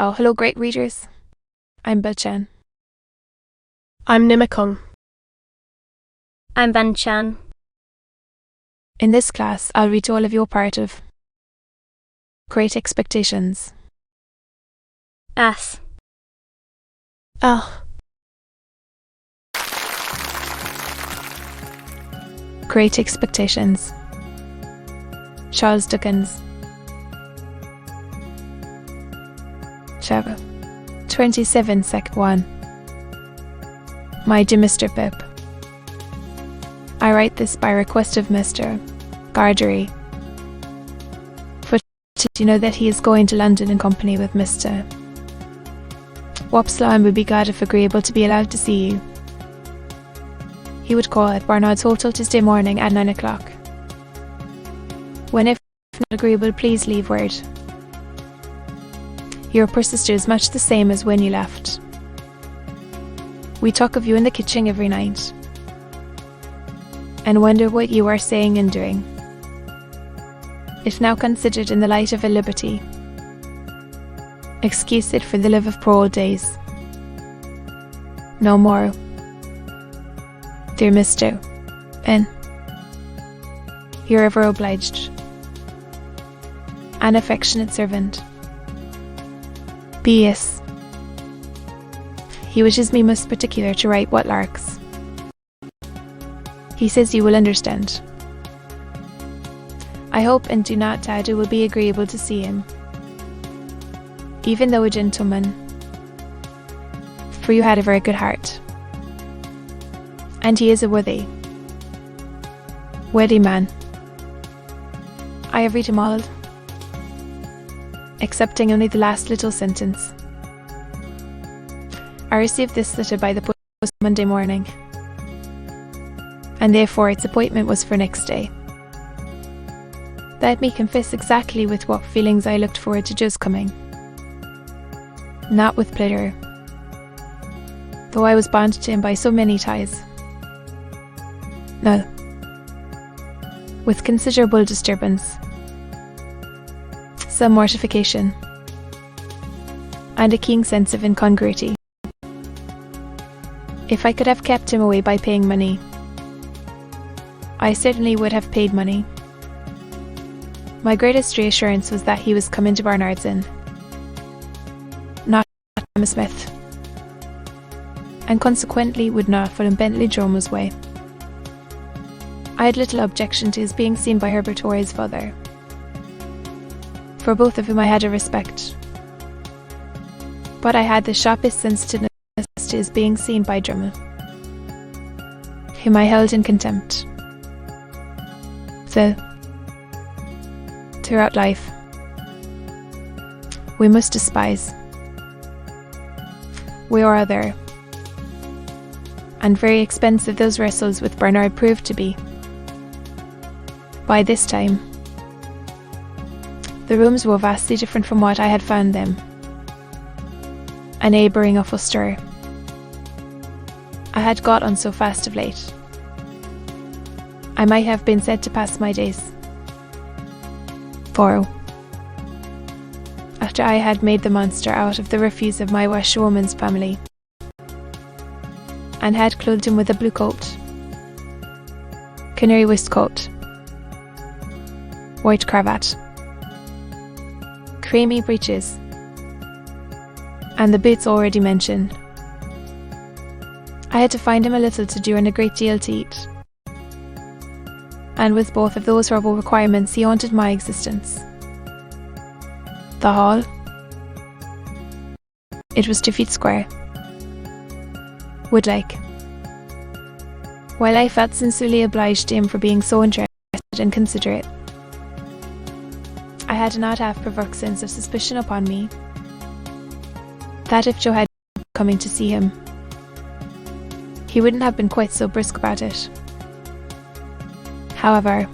Oh, hello, great readers. I'm Bill-chan. I'm Nimikong. I'm Ban-chan. In this class, I'll read to all of you a part of Great Expectations. As. Great Expectations. Charles Dickens. Chapter 27, Sec 1. My dear Mr. Pip, I write this by request of Mr. Gargery. For you know that he is going to London in company with Mr. Wopslow and would be glad if agreeable to be allowed to see you. He would call at Barnard's Hotel Tuesday morning at 9 o'clock. When if not agreeable, please leave word. Your poor sister is much the same as when you left. We talk of you in the kitchen every night, and wonder what you are saying and doing. If now considered in the light of a liberty, excuse it for the love of poor old days. No more, dear Mr. N. Your ever obliged and affectionate servant, B.S. He wishes me most particular to write what larks. He says you will understand. I hope and do not doubt it will be agreeable to see him, even though a gentleman, for you had a very good heart, and he is a worthy man. I have read him all, excepting only the last little sentence. I received this letter by the post Monday morning, and therefore its appointment was for next day. Let me confess exactly with what feelings I looked forward to Joe's coming. Not with pleasure, though I was bound to him by so many ties. No, with considerable disturbance, some mortification, and a keen sense of incongruity. If I could have kept him away by paying money, I certainly would have paid money. My greatest reassurance was that he was coming to Barnard's Inn, not Hammersmith, and consequently would not fall in Bentley Dromo's way. I had little objection to his being seen by Herbert or his father, for both of whom I had a respect, but I had the sharpest sensitiveness to his being seen by Drummond, whom I held in contempt. So, throughout life, we must despise, way or other, and very expensive those wrestles with Bernard proved to be. By this time, the rooms were vastly different from what I had found them. A neighbouring awful stir I had got on so fast of late. I might have been said to pass my days. For, after I had made the monster out of the refuse of my washerwoman's family, and had clothed him with a blue coat, canary waistcoat, white cravat, creamy breeches, and the boots already mentioned, I had to find him a little to do and a great deal to eat. And with both of those horrible requirements he haunted my existence. The hall, it was 2 feet square, wood-like. While I felt sincerely obliged to him for being so interested and considerate, I had an odd half-provoked sense of suspicion upon me, that if Joe had been coming to see him, he wouldn't have been quite so brisk about it. However,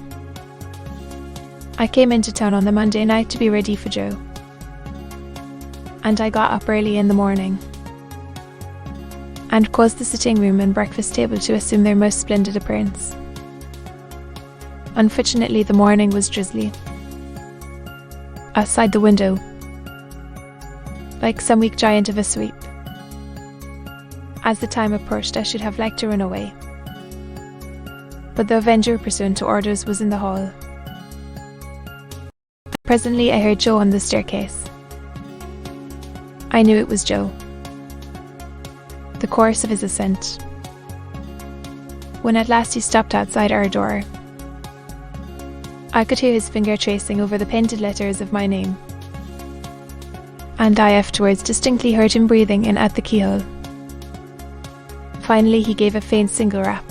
I came into town on the Monday night to be ready for Joe, and I got up early in the morning, and caused the sitting room and breakfast table to assume their most splendid appearance. Unfortunately, the morning was drizzly. Outside the window, like some weak giant of a sweep. As the time approached, I should have liked to run away. But the avenger, pursuant to orders, was in the hall. Presently I heard Joe on the staircase. I knew it was Joe. The chorus of his ascent. When at last he stopped outside our door, I could hear his finger tracing over the painted letters of my name. And I afterwards distinctly heard him breathing in at the keyhole. Finally he gave a faint single rap.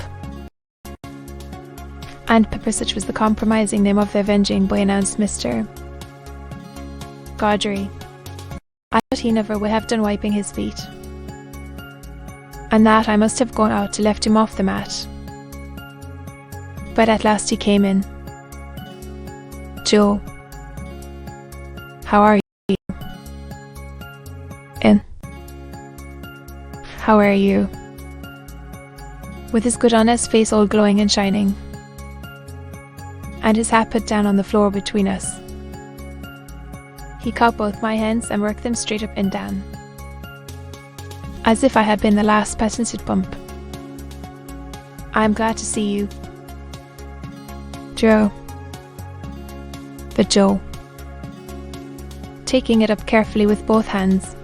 And Pepper, such was the compromising name of the avenging boy, announced Mr. Gaudry. I thought he never would have done wiping his feet, and that I must have gone out to left him off the mat. But at last he came in. Joe, how are you? In. How are you? With his good honest face all glowing and shining, and his hat put down on the floor between us, he caught both my hands and worked them straight up and down, as if I had been the last patented bump. I am glad to see you, Joe. But Joe, taking it up carefully with both hands,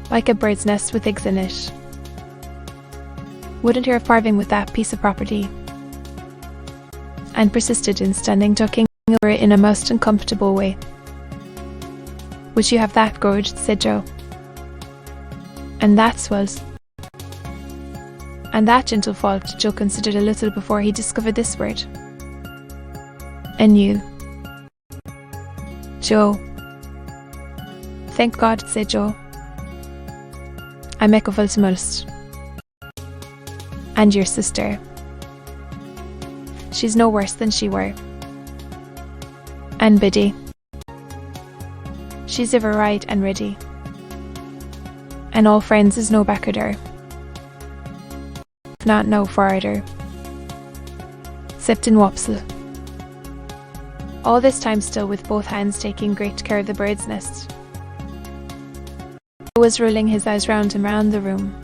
like a bird's nest with eggs in it, wouldn't hear of parting with that piece of property, and persisted in standing talking over it in a most uncomfortable way. Would you have that, Gorge? Said Joe. And that swells. And that gentle fault, Joe considered a little before he discovered this word. And you, Joe. Thank God, said Joe. I make a tumult. And your sister. She's no worse than she were. And Biddy. She's ever right and ready. And all friends is no back at her. If not no farther. Except in Wopsle. All this time still with both hands taking great care of the bird's nest. He was rolling his eyes round and round the room,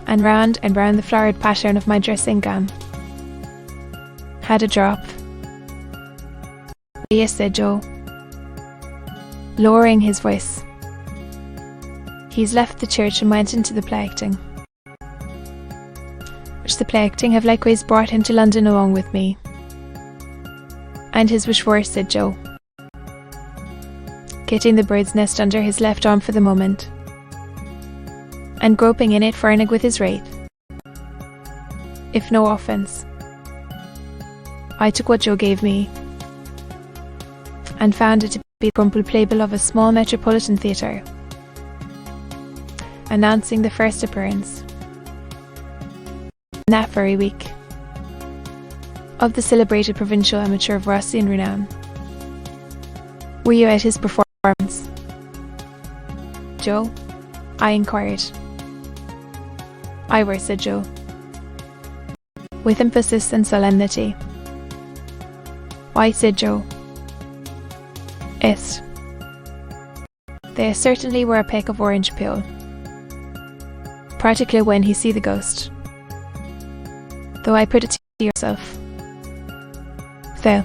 and round the flowered pattern of my dressing gown. Had a drop. Yes, said Joe, lowering his voice. He's left the church and went into the play acting, which the play acting have likewise brought him to London along with me. And his wish for, said Joe, getting the bird's nest under his left arm for the moment, and groping in it for an egg with his right. If no offence, I took what Joe gave me, and found it to be a crumpled playbill of a small metropolitan theatre, announcing the first appearance, in that very week, of the celebrated provincial amateur of Rosslyn renown. Were you at his performance, Joe? I inquired. I were, said Joe, with emphasis and solemnity. Why, said Joe, it. They certainly were a peck of orange peel, particularly when he see the ghost. Though I put it to yourself, though,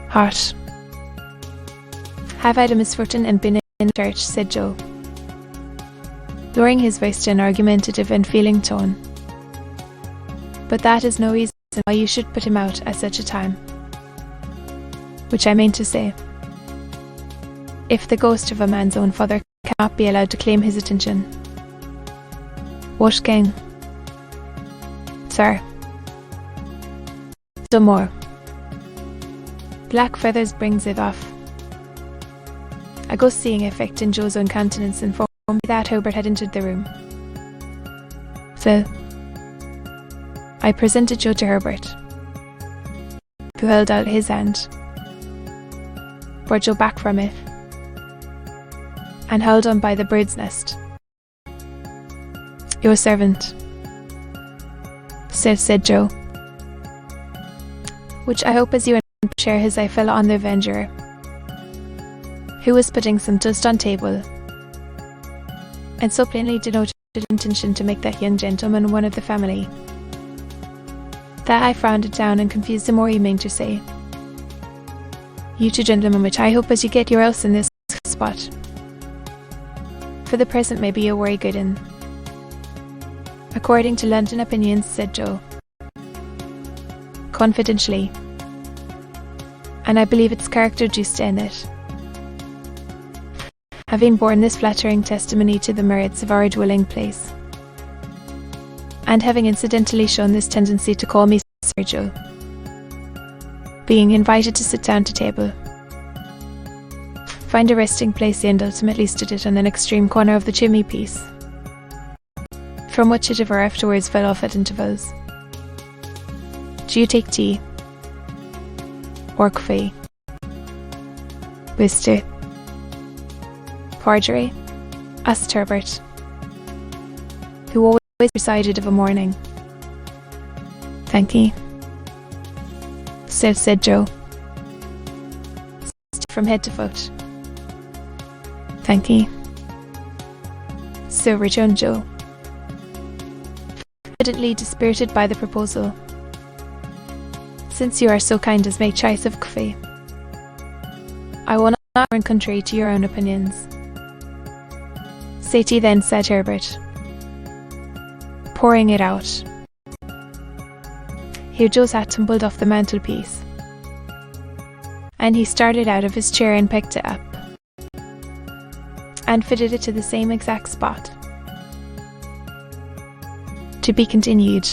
heart, have I the misfortune and been in church, said Joe, lowering his voice to an argumentative and feeling tone. But that is no reason why you should put him out at such a time. Which I mean to say, if the ghost of a man's own father cannot be allowed to claim his attention, what can, sir? Some more. Black feathers brings it off. A ghost-seeing effect in Joe's own countenance informed me that Hobart had entered the room. So, I presented Joe to Herbert, who held out his hand, bore Joe back from it, and held on by the bird's nest. Your servant, said Joe, which I hope as you and share his I fell on the avenger. who was putting some dust on table, and so plainly denoted intention to make that young gentleman one of the family, that I frowned it down and confused the more he meant to say. You two gentlemen, which I hope as you get your house in this spot, for the present may be a worry good inn, according to London opinions, said Joe, confidentially, and I believe its character due in it. Having borne this flattering testimony to the merits of our dwelling place, and having incidentally shown this tendency to call me Sir Joe, being invited to sit down to table, find a resting place and ultimately stood it on an extreme corner of the chimney piece, from which it ever afterwards fell off at intervals. Do you take tea? Or coffee? Whister? Forgery? Asked Herbert, who always presided of a morning. Thank ye, said Joe, from head to foot. Thank ye, so returned Joe, evidently dispirited by the proposal. Since you are so kind as make choice of coffee, I will not run contrary to your own opinions. Say tea then, said Herbert, pouring it out. Here Joe's hat tumbled off the mantelpiece, and he started out of his chair and picked it up, and fitted it to the same exact spot. To be continued.